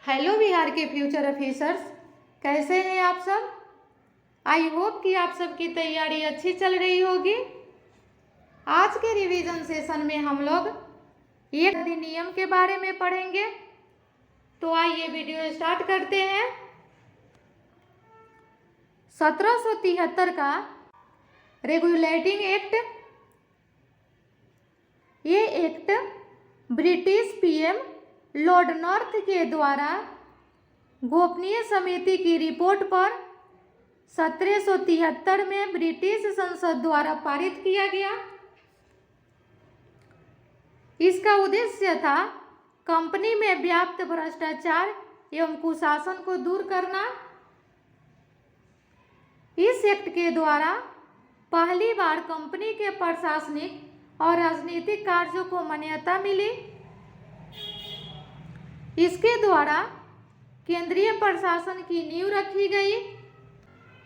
Hello Bihar के future officers, कैसे हैं आप सब। आई होप कि आप सबकी तैयारी अच्छी चल रही होगी। आज के रिवीजन सेशन में हम लोग एक अधिनियम के बारे में पढ़ेंगे। तो आइए वीडियो स्टार्ट करते हैं। 1773 का रेगुलेटिंग एक्ट, ये act British PM Lord north के द्वारा गोपनीय समिति की रिपोर्ट पर 1773 में ब्रिटिश संसद द्वारा पारित किया गया। इसका उद्देश्य था कंपनी में व्याप्त भ्रष्टाचार एवं कुशासन को दूर करना। इस एक्ट के द्वारा पहली बार कंपनी के प्रशासनिक और राजनीतिक कार्यों को मान्यता मिली। इसके द्वारा केंद्रीय प्रशासन की नींव रखी गई।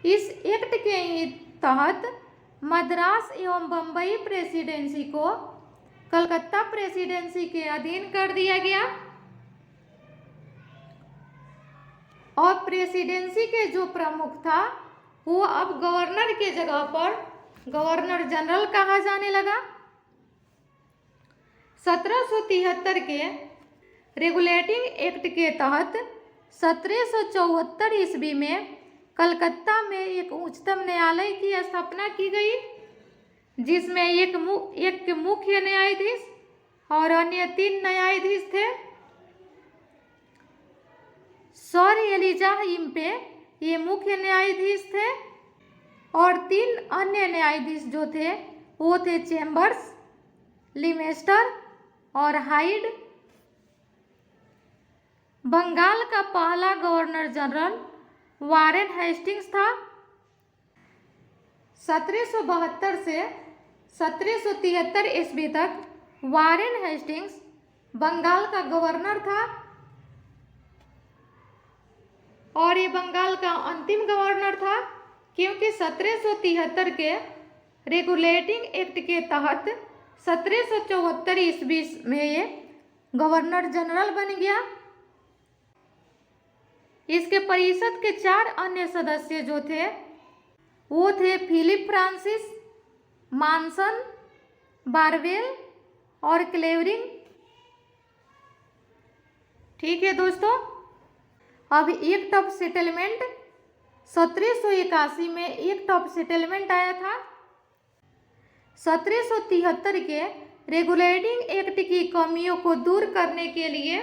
इस एक्ट के तहत मद्रास एवं बम्बई प्रेसिडेंसी को कलकत्ता प्रेसिडेंसी के अधीन कर दिया गया और प्रेसिडेंसी के जो प्रमुख था वो अब गवर्नर के जगह पर गवर्नर जनरल कहा जाने लगा। 1773 के रेगुलेटिंग एक्ट के तहत 1774 ईस्वी में कलकत्ता में एक उच्चतम न्यायालय की स्थापना की गई, जिसमें एक मुख्य न्यायाधीश और अन्य 3 न्यायाधीश थे। सर एलिजाह इम्पे ये मुख्य न्यायाधीश थे और 3 अन्य न्यायाधीश जो थे वो थे चेम्बर्स, लिमेस्टर और हाइड। बंगाल का पहला गवर्नर जनरल वारेन हेस्टिंग्स था। 1772 से 1773 ईस्वी तक वारेन हेस्टिंग्स बंगाल का गवर्नर था और ये बंगाल का अंतिम गवर्नर था, क्योंकि 1773 के रेगुलेटिंग एक्ट के तहत 1774 ईस्वी में ये गवर्नर जनरल बन गया। इसके परिषद के 4 अन्य सदस्य जो थे वो थे फिलिप फ्रांसिस, मानसन, बारवेल और क्लेवरिंग। ठीक है दोस्तों, अब एक्ट ऑफ सेटलमेंट 1781 में एक्ट ऑफ सेटलमेंट आया था। 1773 के रेगुलेटिंग एक्ट की कमियों को दूर करने के लिए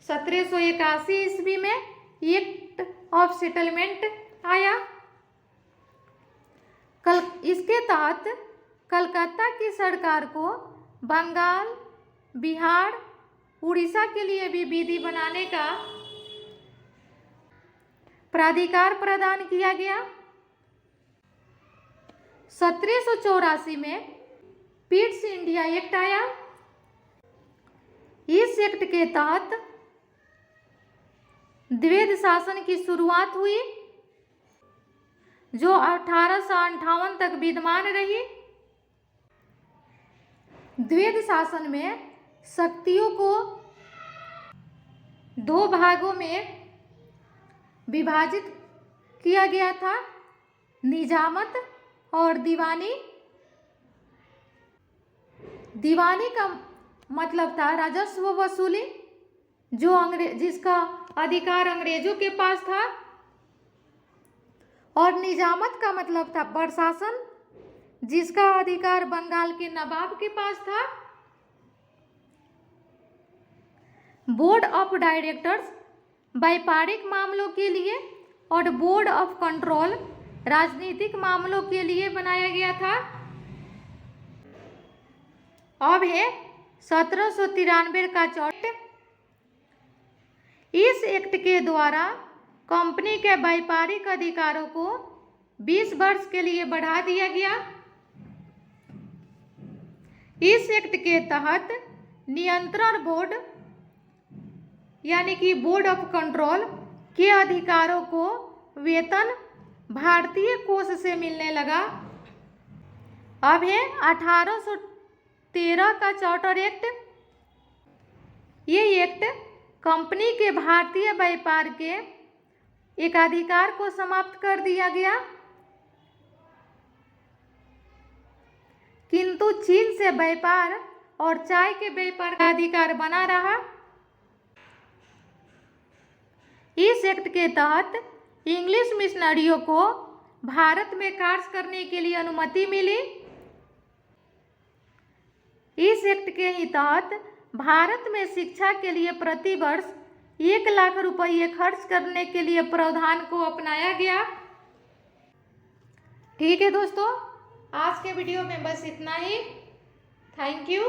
1781 ईस्वी में एक्ट ऑफ सेटलमेंट आया। इसके तहत कलकत्ता की सरकार को बंगाल, बिहार, उड़ीसा के लिए भी विधि बनाने का प्राधिकार प्रदान किया गया। 1784 में पिट्स इंडिया एक्ट आया। इस एक्ट के तहत द्वैध शासन की शुरुआत हुई, जो 1858 तक विद्यमान रही। द्वैध शासन में शक्तियों को 2 भागों में विभाजित किया गया था, निजामत और दीवानी। दीवानी का मतलब था राजस्व वसूली, जिसका अधिकार अंग्रेजों के पास था, और निजामत का मतलब था प्रशासन, जिसका अधिकार बंगाल के नवाब के पास था। बोर्ड ऑफ डायरेक्टर्स व्यापारिक मामलों के लिए और बोर्ड ऑफ कंट्रोल राजनीतिक मामलों के लिए बनाया गया था। अब है 1793 का चौट। इस एक्ट के द्वारा कंपनी के व्यापारिक अधिकारों को 20 वर्ष के लिए बढ़ा दिया गया। इस एक्ट के तहत नियंत्रण बोर्ड यानी कि बोर्ड ऑफ कंट्रोल के अधिकारों को वेतन भारतीय कोष से मिलने लगा। अब है 1813 का चार्टर एक्ट। ये एक्ट कंपनी के भारतीय व्यापार के एकाधिकार को समाप्त कर दिया गया, किंतु चीन से व्यापार और चाय के व्यापार का अधिकार बना रहा। इस एक्ट के तहत इंग्लिश मिशनरियों को भारत में कार्य करने के लिए अनुमति मिली। इस एक्ट के ही तहत भारत में शिक्षा के लिए प्रति वर्ष 1 लाख रुपये खर्च करने के लिए प्रावधान को अपनाया गया। ठीक है दोस्तों, आज के वीडियो में बस इतना ही। Thank you.